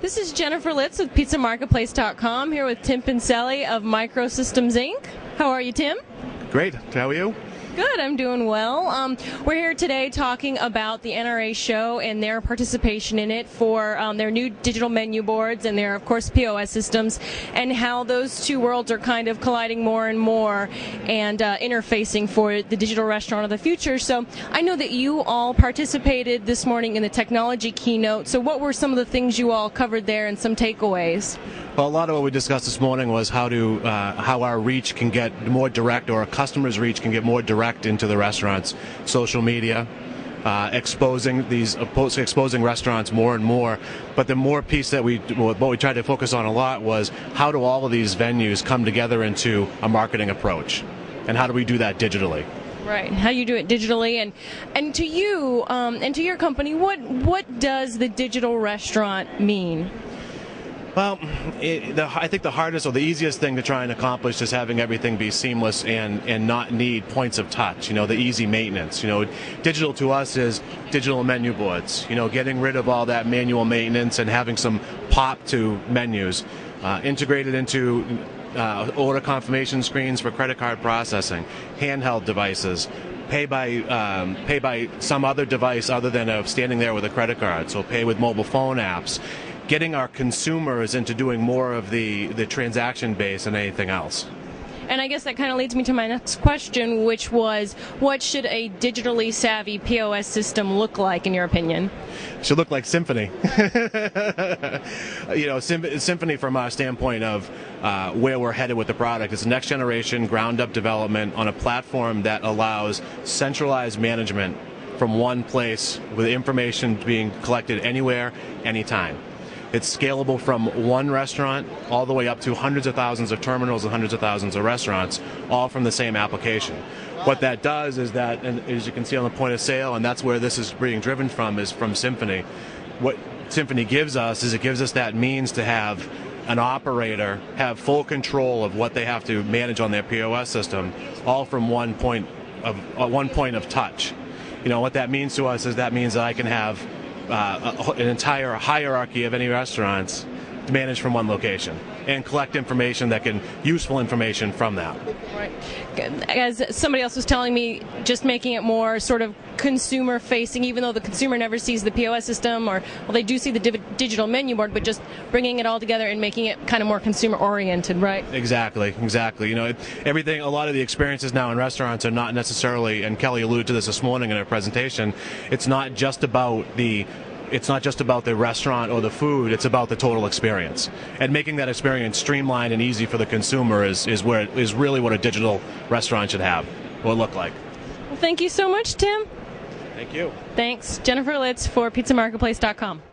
This is Jennifer Litz with PizzaMarketplace.com here with Tim Pincelli of Microsystems Inc. How are you, Tim? Great. How are you? Good, I'm doing well. We're here today talking about the NRA show and their participation in it for their new digital menu boards and their, of course, POS systems, and how those two worlds are kind of colliding more and more and interfacing for the digital restaurant of the future. So I know that you all participated this morning in the technology keynote. So what were some of the things you all covered there and some takeaways? Well, a lot of what we discussed this morning was how our reach can get more direct, or a customer's reach can get more direct into the restaurants. Social media, exposing restaurants more and more. But the more piece that what we tried to focus on a lot was how do all of these venues come together into a marketing approach, and how do we do that digitally? Right, how you do it digitally, and to you and to your company, what does the digital restaurant mean? Well, I think the hardest or the easiest thing to try and accomplish is having everything be seamless and not need points of touch, the easy maintenance. Digital to us is digital menu boards, getting rid of all that manual maintenance and having some pop to menus, integrated into order confirmation screens for credit card processing, handheld devices, pay by some other device other than standing there with a credit card, so pay with mobile phone apps. Getting our consumers into doing more of the transaction base than anything else. And I guess that kind of leads me to my next question, which was, what should a digitally savvy POS system look like, in your opinion? It should look like Symphony. Symphony from our standpoint of where we're headed with the product is next generation ground-up development on a platform that allows centralized management from one place with information being collected anywhere, anytime. It's scalable from one restaurant all the way up to hundreds of thousands of terminals and hundreds of thousands of restaurants, all from the same application. What that does is that, and as you can see on the point of sale, and that's where this is being driven from, is from Symphony. What Symphony gives us is it gives us that means to have an operator have full control of what they have to manage on their POS system, all from one point of touch. What that means to us is that means that I can have an entire hierarchy of any restaurants managed from one location and collect useful information from that. Right. As somebody else was telling me, just making it more sort of consumer facing, even though the consumer never sees the POS system, or they do see the digital menu board, but just bringing it all together and making it kind of more consumer oriented, right? Exactly. Everything, a lot of the experiences now in restaurants are not necessarily, and Kelly alluded to this morning in her presentation, it's not just about the restaurant or the food, it's about the total experience. And making that experience streamlined and easy for the consumer is really what a digital restaurant should have, or look like. Well, thank you so much, Tim. Thank you. Thanks. Jennifer Litz for PizzaMarketplace.com.